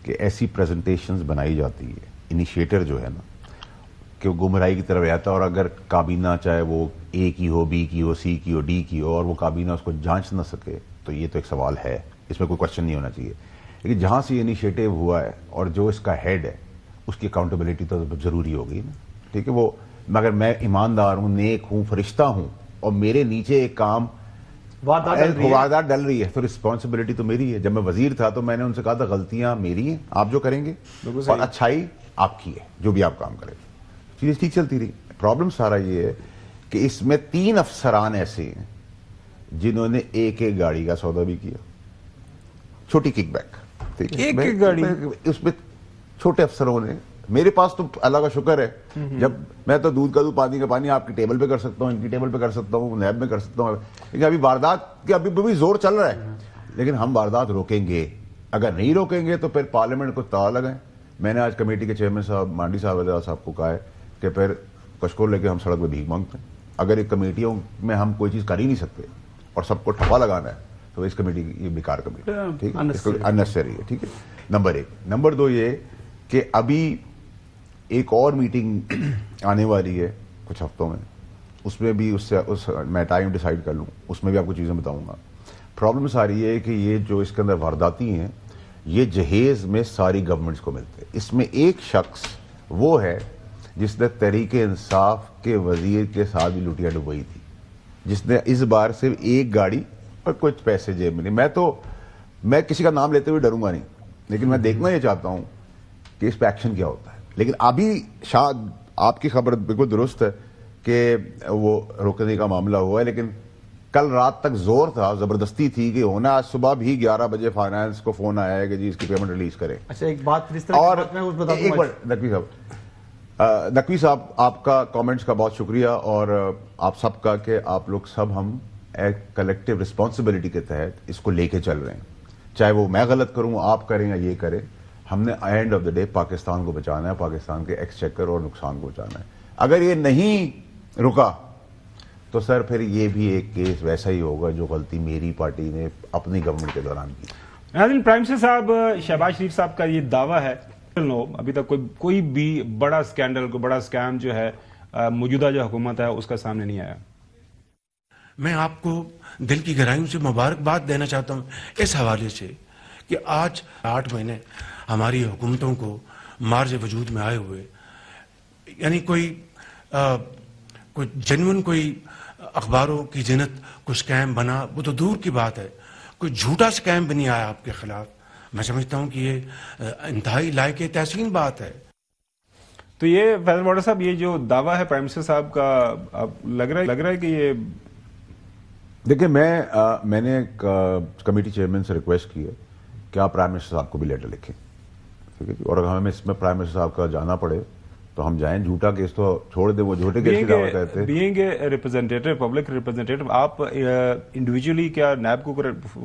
کہ ایسی پریزنٹیشنز بنائی جاتی ہے، انیشیٹر جو ہے نا کہ وہ گمراہی کی طرف جاتا ہے، اور اگر کابینہ چاہے وہ اے کی ہو، بی کی ہو، سی کی ہو، ڈی کی ہو، اور وہ کابینہ اس کو جانچ نہ سکے، تو یہ تو ایک سوال ہے، اس میں کوئی کوشچن نہیں ہونا چاہیے۔ لیکن جہاں سے یہ انیشیٹو ہوا ہے اور جو اس کا ہیڈ ہے اس کی اکاؤنٹیبلٹی تو ضروری ہوگی نا، ٹھیک ہے۔ وہ مگر میں ایماندار ہوں، نیک ہوں، فرشتہ ہوں، اور میرے نیچے ایک کام واردات ڈل رہی ہے، تو رسپانسبلٹی تو میری ہے۔ جب میں وزیر تھا تو میں نے ان سے کہا تھا غلطیاں میری ہیں، آپ جو کریں گے، اور اچھائی آپ کی ہے، جو بھی آپ کام کریں، چیزیں ٹھیک چلتی رہی۔ پرابلم سارا یہ ہے کہ اس میں 3 افسران ایسے ہیں جنہوں نے ایک گاڑی کا سودا بھی کیا، چھوٹی کک بیک، ایک گاڑی اس میں چھوٹے افسروں نے۔ میرے پاس تو اللہ کا شکر ہے، جب میں تو دودھ کا دودھ، پانی کا پانی آپ کی ٹیبل پہ کر سکتا ہوں، ان کی ٹیبل پہ کر سکتا ہوں، نیب میں کر سکتا ہوں، لیکن ابھی واردات کے ابھی بھی زور چل رہا ہے۔ لیکن ہم واردات روکیں گے، اگر نہیں روکیں گے تو پھر پارلیمنٹ کو تالا لگائیں۔ میں نے آج کمیٹی کے چیئرمین صاحب مانڈی صاحب کو کہا ہے کہ پھر کشکول لے کے ہم سڑک پہ بھیک مانگتے ہیں۔ اگر ایک کمیٹیوں میں ہم کوئی چیز کر ہی نہیں سکتے اور سب کو ٹھپا لگانا ہے تو اس کمیٹی یہ بیکار کمیٹی ہے، ٹھیک ہے، اس کو اننیسری ہے، ٹھیک ہے، نمبر 1۔ نمبر 2 یہ کہ ابھی ایک اور میٹنگ آنے والی ہے کچھ ہفتوں میں، اس میں بھی میں ٹائم ڈیسائیڈ کر لوں، اس میں بھی آپ کو چیزیں بتاؤں گا۔ پرابلم ساری ہے کہ یہ جو اس کے اندر وارداتی ہیں یہ جہیز میں ساری گورنمنٹس کو ملتے ہیں۔ اس میں ایک شخص وہ ہے جس نے تحریک انصاف کے وزیر کے ساتھ بھی لٹیا ڈبوئی تھی، جس نے اس بار صرف ایک گاڑی اور کچھ پیسے جیب میں نہیں۔ میں کسی کا نام لیتے ہوئے ڈروں گا نہیں، لیکن میں دیکھنا یہ چاہتا ہوں کہ اس پہ ایکشن کیا ہوتا ہے۔ لیکن ابھی شاید آپ کی خبر بالکل درست ہے کہ وہ روکنے کا معاملہ ہوا ہے، لیکن کل رات تک زور تھا، زبردستی تھی کہ ہونا۔ آج صبح بھی 11 بجے فائنانس کو فون آیا ہے کہ جی اس کی پیمنٹ ریلیز کریں۔ اچھا ایک بات اس طرح اور ایک منٹ نقوی صاحب آپ کا کامنٹس کا بہت شکریہ، اور آپ سب کا کہ آپ لوگ سب ہم ایک کلیکٹیو رسپانسبلٹی کے تحت اس کو لے کے چل رہے ہیں، چاہے وہ میں غلط کروں، آپ کریں یا یہ کریں، ہم نے and of the day Pakistan کو بچانا ہے، پاکستان کے ایکسچیکر اور نقصان کو بچانا ہے۔ اگر یہ نہیں رکا تو سر پھر یہ بھی ایک کیس ویسا ہی ہوگا جو غلطی میری پارٹی نے اپنی گورنمنٹ کے دوران کی۔ ناظرین، پرائم منسٹر صاحب شہباز شریف صاحب کا یہ دعویٰ ہے ابھی تک کوئی بھی بڑا اسکینڈل، کوئی بڑا اسکیم جو ہے موجودہ جو حکومت ہے اس کا سامنے نہیں آیا۔ میں آپ کو دل کی گہرائیوں سے مبارکباد دینا چاہتا ہوں اس حوالے سے کہ آج 8 مہینے ہماری حکومتوں کو مارج وجود میں آئے ہوئے، یعنی کوئی جنون کوئی اخباروں کی زینت کوئی سکیم بنا وہ تو دور کی بات ہے، کوئی جھوٹا سکیم بھی نہیں آیا آپ کے خلاف۔ میں سمجھتا ہوں کہ یہ انتہائی لائق تحسین بات ہے۔ تو یہ فیصل واڈر صاحب یہ جو دعویٰ ہے پرائم منسٹر صاحب کا، لگ رہا ہے کہ یہ دیکھیں میں نے کمیٹی چیئرمین سے ریکویسٹ کی ہے کہ آپ پرائم منسٹر صاحب کو بھی لیٹر لکھیں، ٹھیک ہے جی، اور اگر ہمیں اس میں پرائم منسٹر صاحب کا جانا پڑے تو ہم جائیں۔ جھوٹا کیس تو چھوڑ دیں، وہ جھوٹے کیس کی دعویٰ کہتے ہیں۔ Being a representative, public representative, آپ انڈیویجولی کیا نیب کو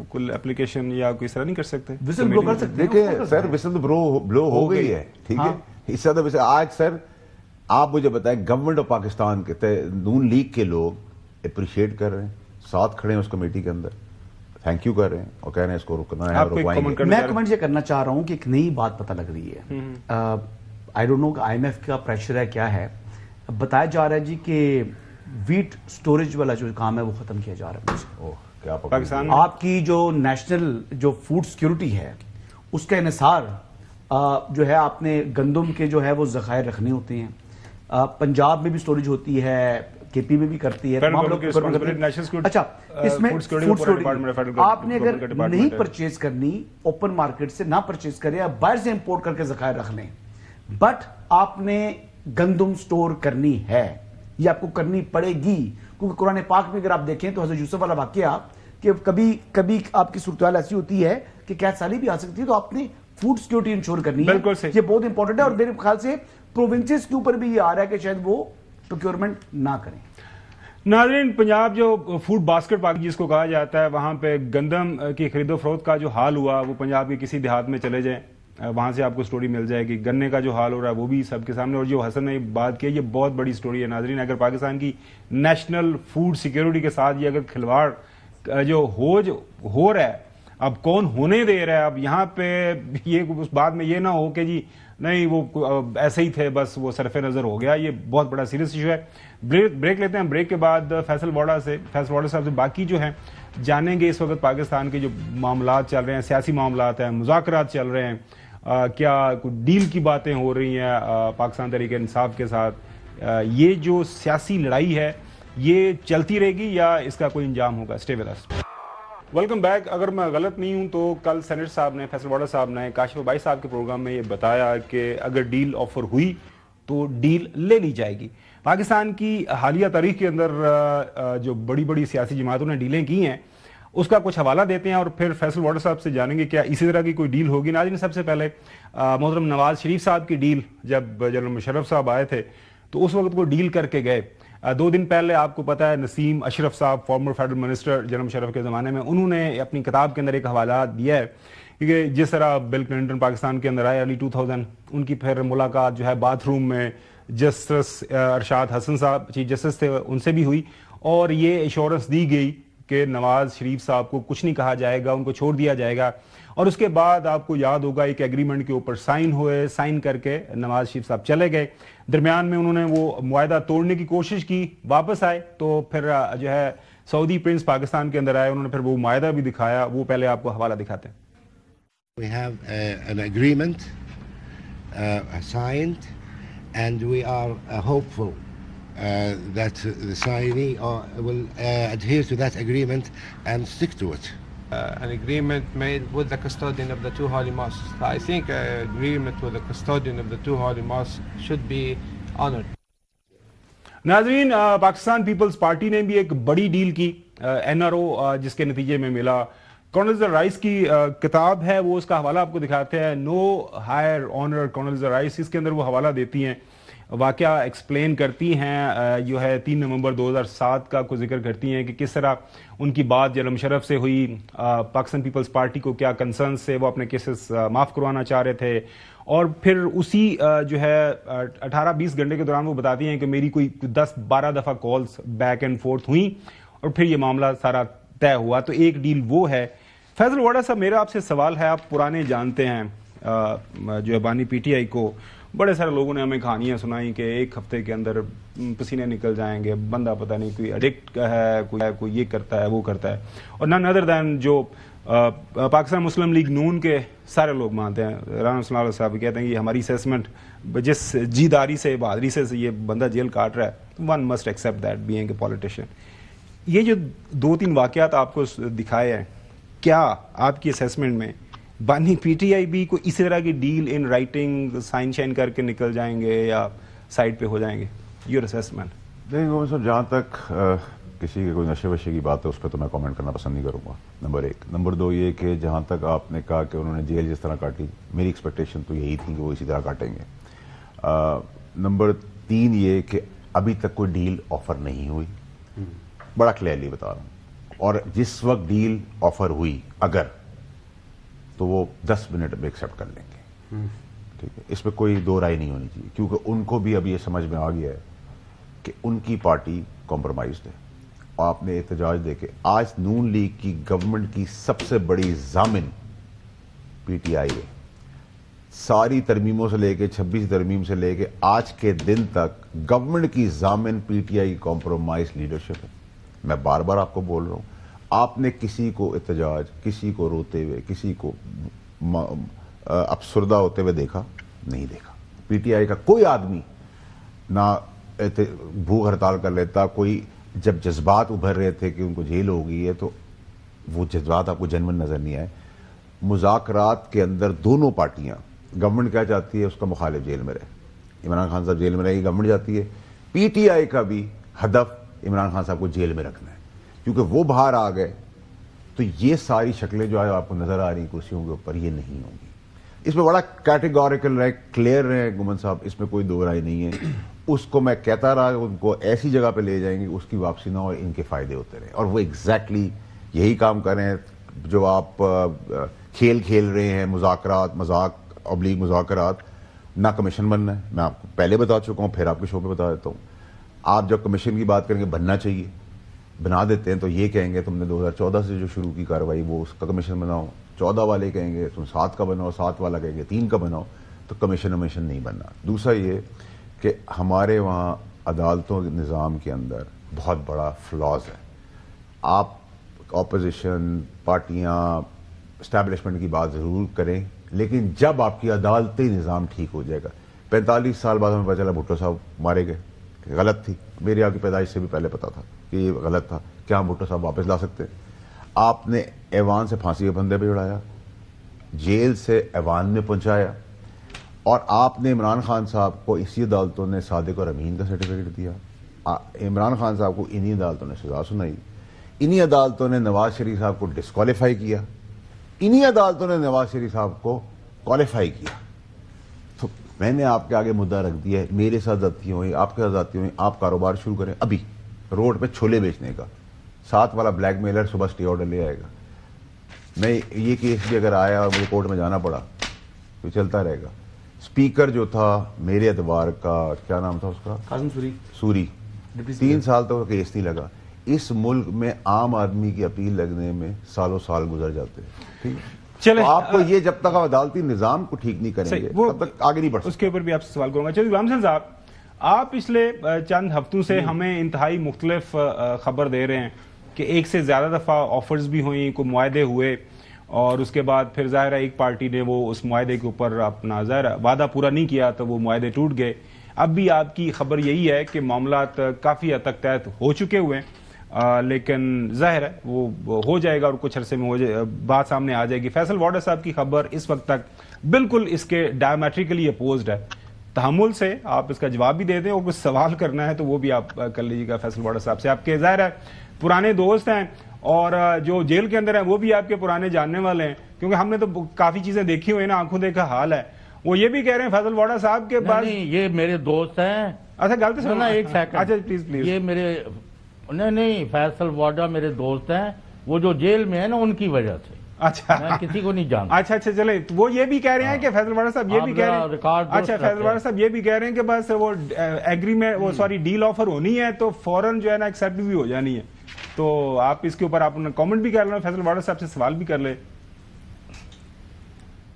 کوئی اپلیکیشن یا کوئی اس طرح نہیں کر سکتے؟ وزل بلو کر سکتے ہیں۔ دیکھیں سر وزل بلو ہو گئی ہے، ٹھیک ہے، اس سے زیادہ آج سر آپ مجھے بتائیں گورنمنٹ آف پاکستان کے نون لیگ کے لوگ اپریشیٹ کر رہے ہیں، ساتھ کھڑے ہیں اس کمیٹی کے اندر، تھینک یو کر رہے ہیں اور کہہ رہے ہیں اس کو رکنا ہے، رکوائیں گے۔ میں کمنٹ یہ کرنا چاہ رہا ہوں کہ ایک نئی بات پتہ لگ رہی ہے، آئی ڈونٹ نو کہ آئی ایم ایف کا پریشر ہے کیا ہے، بتایا جا رہا ہے جی کہ ویٹ سٹوریج والا جو کام ہے وہ ختم کیا جا رہا ہے پاکستان۔ آپ کی جو نیشنل جو فوڈ سیکیورٹی ہے اس کا انحصار جو ہے آپ نے گندم کے جو ہے وہ ذخائر رکھنے ہوتے ہیں، پنجاب میں بھی سٹوریج ہوتی ہے، کے پی میں بھی کرتی ہے، تمام لوگ۔ اچھا اس میں فوڈ سیکیورٹی آپ نے اگر نہیں پرچیز کرنی اوپن مارکیٹ سے، نہ پرچیز کریں، آپ باہر سے امپورٹ کر کے ذخائر رکھ لیں، بٹ آپ نے گندم سٹور کرنی ہے، یہ آپ کو کرنی پڑے گی، کیونکہ قرآن پاک میں اگر آپ دیکھیں تو حضرت یوسف والا واقعہ کہ کبھی آپ کی صورتحال ایسی ہوتی ہے کہ قحط سالی بھی آ سکتی ہے، تو آپ نے فوڈ سیکیورٹی انشور کرنی ہے، یہ بہت امپورٹنٹ ہے۔ اور میرے خیال سے پروونسز کے اوپر بھی یہ آ رہا ہے کہ شاید وہ پروکیورمنٹ نہ کریں۔ ناظرین، پنجاب جو فوڈ باسکٹ پاک جس کو کہا جاتا ہے، وہاں پہ گندم کی خرید و فروخت کا جو حال ہوا وہ پنجاب کے کسی دیہات میں چلے جائیں، وہاں سے آپ کو سٹوری مل جائے گی۔ گنے کا جو حال ہو رہا ہے وہ بھی سب کے سامنے، اور جو حسن نے بات کی یہ بہت بڑی سٹوری ہے ناظرین۔ اگر پاکستان کی نیشنل فوڈ سیکیورٹی کے ساتھ یہ اگر کھلواڑ جو ہو رہا ہے، اب کون ہونے دے رہا ہے؟ اب یہاں پہ یہ اس بات میں یہ نہ ہو کہ جی نہیں وہ ایسے ہی تھے، بس وہ صرف نظر ہو گیا، یہ بہت بڑا سیریس ایشو ہے۔ بریک لیتے ہیں، بریک کے بعد فیصل واڈر صاحب سے باقی جو ہیں جانیں گے اس وقت پاکستان کے جو معاملات چل رہے ہیں، سیاسی معاملات ہیں، مذاکرات چل رہے ہیں، کیا کوئی ڈیل کی باتیں ہو رہی ہیں پاکستان تحریک انصاف کے ساتھ، یہ جو سیاسی لڑائی ہے یہ چلتی رہے گی یا اس کا کوئی انجام ہوگا؟ Stay with us. Welcome back. اگر میں غلط نہیں ہوں تو کل سینیٹر صاحب نے، فیصل واڈر صاحب نے کاشف بھائی صاحب کے پروگرام میں یہ بتایا کہ اگر ڈیل آفر ہوئی تو ڈیل لے لی جائے گی۔ پاکستان کی حالیہ تاریخ کے اندر جو بڑی بڑی سیاسی جماعتوں نے ڈیلیں کی ہیں اس کا کچھ حوالہ دیتے ہیں اور پھر فیصل واڈر صاحب سے جانیں گے کیا اسی طرح کی کوئی ڈیل ہوگی۔ ناظرین، سب سے پہلے محترم نواز شریف صاحب کی ڈیل، جب جنرل مشرف صاحب آئے تھے تو اس وقت وہ ڈیل کر کے گئے۔ 2 دن پہلے آپ کو پتا ہے نسیم اشرف صاحب، former federal minister general Musharraf کے زمانے میں، انہوں نے اپنی کتاب کے اندر ایک حوالہ دیا ہے کہ جس طرح بل کلنٹن پاکستان کے اندر آئے ارلی 2000، ان کی پھر ملاقات جو ہے باتھ روم میں جسٹس ارشاد حسن صاحب چیف جسٹس تھے ان سے بھی ہوئی، اور یہ ایشورنس دی گئی کہ نواز شریف صاحب کو کچھ نہیں کہا جائے گا, ان کو چھوڑ دیا جائے گا, اور اس کے بعد آپ کو یاد ہوگا ایک ایگریمنٹ کے اوپر سائن ہوئے, سائن کر کے نواز شریف صاحب چلے گئے. درمیان میں انہوں نے وہ معاہدہ توڑنے کی کوشش کی, واپس آئے تو پھر جو ہے سعودی پرنس پاکستان کے اندر آئے, انہوں نے پھر وہ معاہدہ بھی دکھایا. وہ پہلے آپ کو حوالہ دکھاتے ہیں. We have an agreement signed, and we are hopeful that the signee will adhere to that agreement and stick to it. An agreement made with the custodian of the two holy mosques. I think an agreement with the custodian of the two holy mosques should be honored. ناظرین, Pakistan Peoples party نے بھی ایک بڑی deal کی NRO, جس کے نتیجے میں ملا. کونڈولیزا رائس کی کتاب ہے, وہ اس کا حوالہ آپ کو دکھاتے ہیں, نو ہائر آنر کونڈولیزا رائس. اس کے اندر وہ حوالہ دیتی ہیں, واقعہ ایکسپلین کرتی ہیں, جو ہے 3 نومبر 2007 کا کو ذکر کرتی ہیں کہ کس طرح ان کی بات جنرل مشرف سے ہوئی, پاکستان پیپلز پارٹی کو کیا کنسرنز سے وہ اپنے کیسز معاف کروانا چاہ رہے تھے, اور پھر اسی جو ہے 18-20 گھنٹے کے دوران وہ بتاتی ہیں کہ میری کوئی 10-12 دفعہ کالز بیک اینڈ فورتھ ہوئیں, اور پھر یہ معاملہ سارا طے ہوا. تو ایک ڈیل وہ ہے. فیصل واڈا صاحب, میرا آپ سے سوال ہے, آپ پرانے جانتے ہیں جو ہے بانی پی ٹی آئی کو, بڑے سارے لوگوں نے ہمیں کہانیاں سنائیں کہ ایک ہفتے کے اندر پسینے نکل جائیں گے, بندہ پتہ نہیں کوئی ایڈکٹ ہے, کوئی یہ کرتا ہے وہ کرتا ہے, اور نان ادر دین جو پاکستان مسلم لیگ نون کے سارے لوگ مانتے ہیں. رانا صلی اللہ علیہ صاحب کہتے ہیں کہ ہماری اسیسمنٹ جس جیداری سے بہادری سے یہ بندہ جیل کاٹ رہا ہے, one must accept that being a politician. یہ جو 2-3 واقعات آپ کو دکھائے ہیں, کیا آپ کی اسیسمنٹ میں بانی پی ٹی آئی بھی کوئی اسی طرح کی ڈیل ان رائٹنگ سائن شائن کر کے نکل جائیں گے یا سائڈ پہ ہو جائیں گے؟ Your assessment. دیکھیں گومن صاحب, جہاں تک کسی کے کوئی نشے وشے کی بات ہے اس پہ تو میں کامنٹ کرنا پسند نہیں کروں گا, نمبر 1. نمبر 2 یہ کہ جہاں تک آپ نے کہا کہ انہوں نے جیل جس طرح کاٹی, میری ایکسپیکٹیشن تو یہی تھی کہ وہ اسی طرح کاٹیں گے. نمبر 3 یہ کہ ابھی تک کوئی ڈیل آفر نہیں ہوئی, بڑا کلیئرلی بتا رہا ہوں, اور جس وقت ڈیل آفر ہوئی اگر تو وہ 10 منٹ میں ایکسیپٹ کر لیں گے. ٹھیک ہے, اس پہ کوئی دو رائے نہیں ہونی چاہیے, کیونکہ ان کو بھی اب یہ سمجھ میں آ گیا ہے کہ ان کی پارٹی کمپرومائزڈ ہے. آپ نے احتجاج دیکھے, آج نون لیگ کی گورنمنٹ کی سب سے بڑی ضامن پی ٹی آئی ہے. ساری ترمیموں سے لے کے 26 ترمیم سے لے کے آج کے دن تک گورنمنٹ کی ضامن پی ٹی آئی کمپرومائز لیڈرشپ ہے. میں بار بار آپ کو بول رہا ہوں, آپ نے کسی کو احتجاج, کسی کو روتے ہوئے, کسی کو افسردہ ہوتے ہوئے دیکھا نہیں دیکھا. پی ٹی آئی کا کوئی آدمی نہ بھوک ہڑتال کر لیتا. کوئی جب جذبات ابھر رہے تھے کہ ان کو جیل ہو گئی ہے تو وہ جذبات آپ کو جنون نظر نہیں آئے. مذاکرات کے اندر دونوں پارٹیاں, گورنمنٹ کیا چاہتی ہے اس کا مخالف جیل میں رہے, عمران خان صاحب جیل میں رہے گی, گورنمنٹ چاہتی ہے. پی ٹی آئی کا بھی ہدف عمران خان صاحب کو جیل میں رکھنا ہے, کیونکہ وہ باہر آ گئے تو یہ ساری شکلیں جو آپ کو نظر آ رہی ہیں کرسیوں کے اوپر یہ نہیں ہوں گی. اس میں بڑا کیٹیگوریکل رہے, کلیئر رہے گمن صاحب, اس میں کوئی دو رائے نہیں ہے. اس کو میں کہتا رہا ان کو ایسی جگہ پہ لے جائیں گے اس کی واپسی نہ ہو اور ان کے فائدے ہوتے رہے, اور وہ ایگزیکٹلی یہی کام کر رہے ہیں جو آپ کھیل کھیل رہے ہیں. مذاکرات, مذاق ابلیغ مذاکرات, نہ کمیشن بننا ہے. میں آپ کو پہلے بتا چکا ہوں, پھر آپ کے شو پہ بتا دیتا ہوں. آپ جب کمیشن کی بات کریں گے بننا چاہیے, بنا دیتے ہیں تو یہ کہیں گے تم نے 2014 سے جو شروع کی کارروائی وہ اس کا کمیشن بناؤ. 14 والے کہیں گے تم 7 کا بناؤ, 7 والا کہیں گے 3 کا بناؤ. تو کمیشن نہیں بننا. دوسرا یہ کہ ہمارے وہاں عدالتوں کے نظام کے اندر بہت بڑا فلاز ہے. آپ اپوزیشن پارٹیاں اسٹیبلشمنٹ کی بات ضرور کریں, لیکن جب آپ کی عدالتی نظام ٹھیک ہو جائے گا. 45 سال بعد ہمیں پتہ چلا بھٹو صاحب مارے گئے, غلط تھی, میری آپ کی پیدائش سے بھی پہلے پتا تھا کہ یہ غلط تھا. کیا ہم بھٹو صاحب واپس لا سکتے ہیں؟ آپ نے ایوان سے پھانسی کے پھندے پہ چڑھایا, جیل سے ایوان میں پہنچایا, اور آپ نے عمران خان صاحب کو اسی عدالتوں نے صادق اور امین کا سرٹیفکیٹ دیا. عمران خان صاحب کو انہی عدالتوں نے سزا سنائی, انہی عدالتوں نے نواز شریف صاحب کو ڈسکوالیفائی کیا, انہی عدالتوں نے نواز شریف صاحب کو کوالیفائی کیا. تو میں نے آپ کے آگے مدعا رکھ دیا ہے, میرے ساتھ زیادتی ہوئی, آپ کے ساتھ زیادتی ہوئی, آپ کاروبار شروع کریں ابھی روڈ پہ چھولے بیچنے کا. 7 والا بلیک میلر صبح اسٹے آرڈر لے آئے گا. میں یہ کیس بھی اگر آیا اور مجھے کورٹ میں جانا پڑا تو چلتا رہے گا. اسپیکر جو تھا میرے اعتبار کا, کیا نام تھا اس کا, قاسم سوری, 3 سال تک کیس نہیں لگا. اس ملک میں عام آدمی کی اپیل لگنے میں سالوں سال گزر جاتے ہیں. ٹھیک ہے, چلے آپ کو یہ جب تک آپ عدالتی نظام کو ٹھیک نہیں کریں گے تب تک آگے نہیں بڑھ سکتے. اس کے اوپر بھی آپ سے سوال کروں گا. چلیے غلام حسین صاحب, آپ پچھلے چند ہفتوں سے ہمیں انتہائی مختلف خبر دے رہے ہیں کہ ایک سے زیادہ دفعہ آفرز بھی ہوئیں, کوئی معاہدے ہوئے, اور اس کے بعد پھر ظاہر ہے ایک پارٹی نے وہ اس معاہدے کے اوپر اپنا ظاہر وعدہ پورا نہیں کیا تو وہ معاہدے ٹوٹ گئے. اب بھی آپ کی خبر یہی ہے کہ معاملات کافی حد تک طے ہو چکے ہوئے ہیں, لیکن ظاہر ہے وہ ہو جائے گا اور کچھ عرصے میں بات سامنے آ جائے گی. فیصل واڈر صاحب کی خبر اس وقت تک بالکل اس کے ڈائمیٹریکلی اپوزڈ ہے. تحمل سے آپ اس کا جواب بھی دے دیں, اور کچھ سوال کرنا ہے تو وہ بھی آپ کر لیجیے گا فیصل واڈر صاحب سے. آپ کے ظاہر ہے پرانے دوست ہیں, اور جو جیل کے اندر ہیں وہ بھی آپ کے پرانے جاننے والے ہیں, کیونکہ ہم نے تو کافی چیزیں دیکھی ہوئی نا, آنکھوں دیکھا حال ہے. وہ یہ بھی کہہ رہے ہیں فیصل واڈر صاحب کے بعد, یہ میرے دوست ہیں. اچھا غلط سنا, ایک سیکنڈ, اچھا پلیز پلیز, یہ میرے نہیں فیصل واڈا میرے دوست ہیں, وہ جو جیل میں ہیں نا ان کی وجہ سے. اچھا میں کسی کو نہیں جانتا. اچھا چلے, وہ یہ بھی کہہ رہے ہیں کہ فیصل واڈر صاحب یہ بھی کہہ رہے ہیں, اچھا فیصل واڈر صاحب یہ بھی کہہ رہے ہیں کہ بس وہ ایگریمنٹ, وہ سوری ڈیل آفر ہونی ہے تو فوراً جو ہے نا ایکسیپٹ بھی ہو جانی ہے. تو آپ اس کے اوپر آپ کامنٹ بھی کر لیں, فیصل واڈر صاحب سے سوال بھی کر لیں.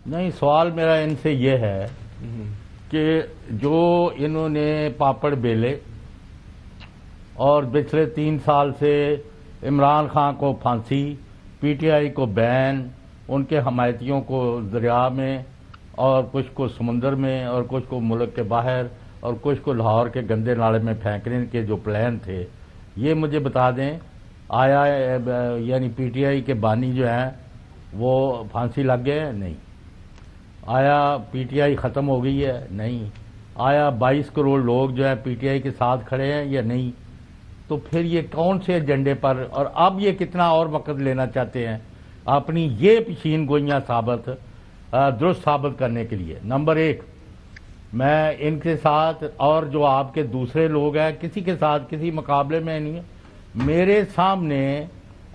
نہیں, سوال میرا ان سے یہ ہے کہ جو انہوں نے پاپڑ بیلے اور پچھلے 3 سال سے عمران خان کو پھانسی, پی ٹی آئی کو بین, ان کے حمایتیوں کو دریا میں اور کچھ کو سمندر میں اور کچھ کو ملک کے باہر اور کچھ کو لاہور کے گندے نالے میں پھینکنے کے جو پلان تھے, یہ مجھے بتا دیں آیا یعنی پی ٹی آئی کے بانی جو ہیں وہ پھانسی لگ گئے؟ نہیں. آیا پی ٹی آئی ختم ہو گئی ہے؟ نہیں. آیا 22 کروڑ لوگ جو ہے پی ٹی آئی کے ساتھ کھڑے ہیں یا نہیں؟ تو پھر یہ کون سے ایجنڈے پر, اور اب یہ کتنا اور وقت لینا چاہتے ہیں اپنی یہ پیشین گوئیاں درست ثابت کرنے کے لیے؟ نمبر 1, میں ان کے ساتھ اور جو آپ کے دوسرے لوگ ہیں کسی کے ساتھ کسی مقابلے میں نہیں ہے. میرے سامنے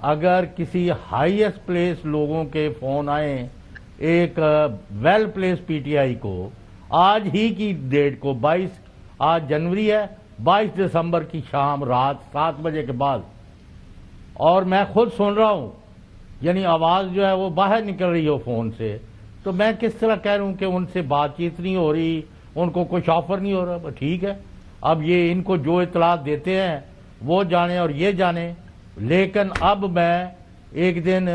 اگر کسی ہائیسٹ پلیس لوگوں کے فون آئیں, ایک well place P T I کو آج ہی کی ڈیٹ کو 22 آج جنوری ہے, 22 دسمبر کی شام رات 7 بجے کے بعد, اور میں خود سن رہا ہوں, یعنی آواز جو ہے وہ باہر نکل رہی ہو فون سے, تو میں کس طرح کہہ رہا ہوں کہ ان سے بات چیت نہیں ہو رہی, ان کو کچھ آفر نہیں ہو رہا؟ ٹھیک ہے, اب یہ ان کو جو اطلاعات دیتے ہیں وہ جانے اور یہ جانے, لیکن اب میں ایک دن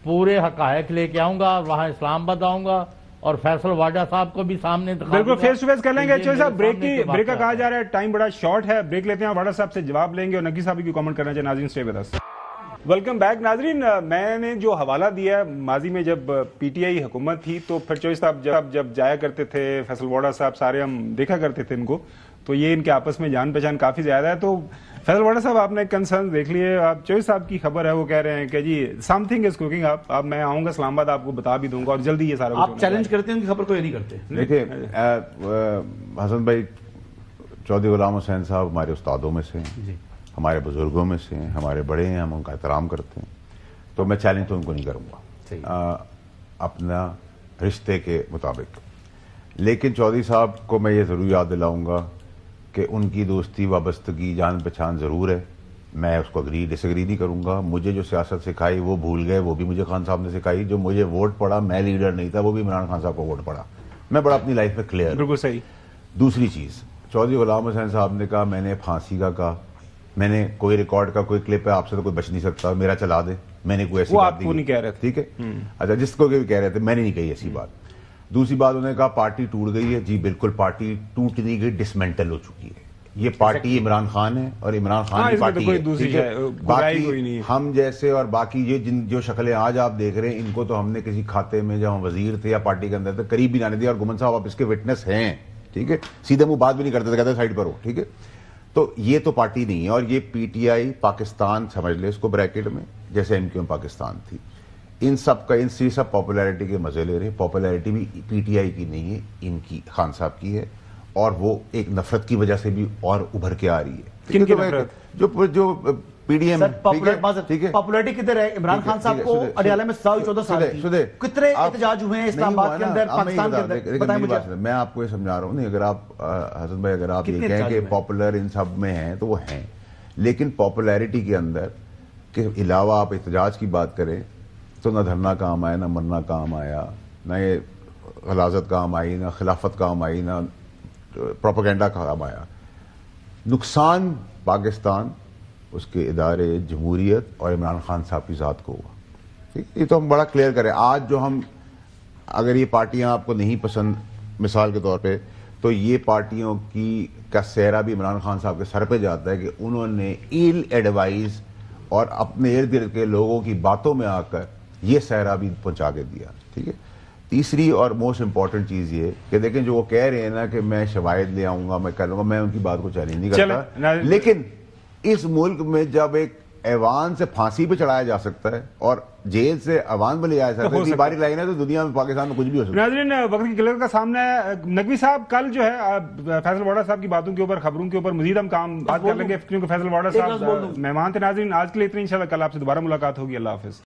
پورے حقائق لے کے آؤں گا, وہاں اسلام آباد آؤں گا اور فیصل واڈا صاحب کو بھی سامنے دکھا دوں گا. بالکل فیس ٹو فیس کر لیں گے. چوہے صاحب بریک کا کہا جا رہا ہے, ٹائم بڑا شارٹ ہے, بریک لیتے ہیں, واڈا صاحب سے جواب لیں گے اور نقی صاحب کی کامنٹ کرنا چاہیے. ناظرین stay with us. Welcome back. ناظرین, میں نے جو حوالہ دیا ہے, ماضی میں جب پی ٹی آئی حکومت تھی تو پھر چوہے صاحب جب جایا کرتے تھے, فیصل واڈا صاحب سارے ہم دیکھا کرتے تھے ان کو, تو یہ ان کے آپس میں جان پہچان کافی زیادہ ہے. تو فیصل واڈا صاحب آپ نے کنسرن دیکھ لیے, آپ چوہے صاحب کی خبر ہے, وہ کہہ رہے ہیں کہ جی سم تھنگ از کوکنگ, آپ میں آؤں گا اسلام آباد, آپ کو بتا بھی دوں گا اور جلدی یہ سارا. آپ چیلنج کرتے ہیں ان کی خبر کو, یہ نہیں کرتے. دیکھیں حسن بھائی, چودھری غلام حسین صاحب ہمارے استادوں میں سے ہیں, ہمارے بزرگوں میں سے ہیں, ہمارے بڑے ہیں, ہم ان کا احترام کرتے ہیں, تو میں چیلنج تو ان کو نہیں کروں گا اپنا رشتے کے مطابق. لیکن چودھری صاحب کو میں یہ ضرور یاد دلاؤں گا کہ ان کی دوستی وابستگی جان پہچان ضرور ہے, میں اس کو ڈس ایگری نہیں کروں گا. مجھے جو سیاست سکھائی وہ بھول گئے, وہ بھی مجھے خان صاحب نے سکھائی. جو مجھے ووٹ پڑا, میں لیڈر نہیں تھا, وہ بھی عمران خان صاحب کو ووٹ پڑا. میں بڑا اپنی لائف میں کلیئر. بالکل صحیح. دوسری چیز, چودھری غلام حسین صاحب نے کہا میں نے پھانسی کا کہا, میں نے کوئی ریکارڈ کا کوئی کلپ ہے, آپ سے تو کوئی بچ نہیں سکتا, میرا چلا دے, میں نے کوئی ایسی بات نہیں کہہ رہے تھے. ٹھیک ہے, اچھا جس کو کہہ رہے تھے, میں نے نہیں کہی ایسی بات. دوسری بات, انہوں نے کہا پارٹی ٹوٹ گئی ہے. جی بالکل, پارٹی ٹوٹ نہیں گئی, ڈسمینٹل ہو چکی ہے. یہ پارٹی عمران خان ہے اور عمران خان کی پارٹی ہے. باقی ہم جیسے اور باقی یہ جو شکلیں آج آپ دیکھ رہے ہیں, ان کو تو ہم نے کسی کھاتے میں جب ہم وزیر تھے یا پارٹی کے اندر تھے قریب بھی لانے دیا. اور گمن صاحب آپ اس کے وٹنس ہیں, ٹھیک ہے, سیدھے منہ بات بھی نہیں کرتے تھے, کہتے سائڈ پر ہو, ٹھیک ہے. تو یہ تو پارٹی نہیں ہے, اور یہ پی ٹی آئی پاکستان سمجھ لے اس کو بریکٹ میں, جیسے ایم کیو ایم پاکستان تھی. ان سب کا, ان سے سب پاپولیرٹی کے مزے لے رہے. پاپولیرٹی بھی پی ٹی آئی کی نہیں ہے, ان کی, خان صاحب کی ہے, اور وہ ایک نفرت کی وجہ سے بھی اور ابھر کے آ رہی ہے. کن کی نفرت؟ جو پی ڈی ایم. پاپولیرٹی کدھر ہے؟ عمران خان صاحب کو اڈیالہ میں 14 سال کتنے احتجاج ہوئے ہیں اسلام آباد کے اندر, پاکستان کے اندر, بتائیں مجھے. میں آپ کو یہ سمجھا رہا ہوں, نہیں اگر آپ حسن بھائی اگر آپ یہ کہیں کہ پاپولر ان سب میں ہیں تو وہ ہیں, لیکن پاپولیرٹی کے اندر کے علاوہ آپ احتجاج کی بات کریں تو نہ دھرنا کام آیا، نہ مرنا کام آیا، نہ یہ غلاظت کام آئی، نہ خلافت کام آئی، نہ پروپیگنڈا کام آیا. نقصان پاکستان، اس کے ادارے، جمہوریت اور عمران خان صاحب کی ذات کو ہوا. ٹھیک، یہ تو ہم بڑا کلیئر کریں. آج جو ہم اگر یہ پارٹیاں آپ کو نہیں پسند مثال کے طور پہ، تو یہ پارٹیوں کا سہرا بھی عمران خان صاحب کے سر پہ جاتا ہے کہ انہوں نے ایل ایڈوائز اور اپنے ارد گرد کے لوگوں کی باتوں میں آ کر یہ سہرا بھی پہنچا کے دیا. ٹھیک ہے. تیسری اور موسٹ امپورٹنٹ چیز یہ کہ دیکھیں جو وہ کہہ رہے ہیں نا کہ میں شواہد لے آؤں گا، میں کر لوں گا، میں ان کی بات کو چیلنج نہیں کرتا، لیکن اس ملک میں جب ایک ایوان سے پھانسی پہ چڑھایا جا سکتا ہے اور جیل سے ایوان پہ لے جایا سکتا ہے، باری لائن ہے، تو دنیا میں پاکستان میں کچھ بھی ہو سکتا ہے. ناظرین، وقت کی قلت کا سامنا ہے. نقوی صاحب کل جو ہے فیصل واڈا صاحب کی باتوں کے اوپر، خبروں کے اوپر مزید ہم کام بات کر لیں گے، کیونکہ فیصل واڈا صاحب مہمان تھے. ناظرین، آج کے لیے اتنا، انشاءاللہ کل آپ سے دوبارہ ملاقات ہوگی. اللہ حافظ.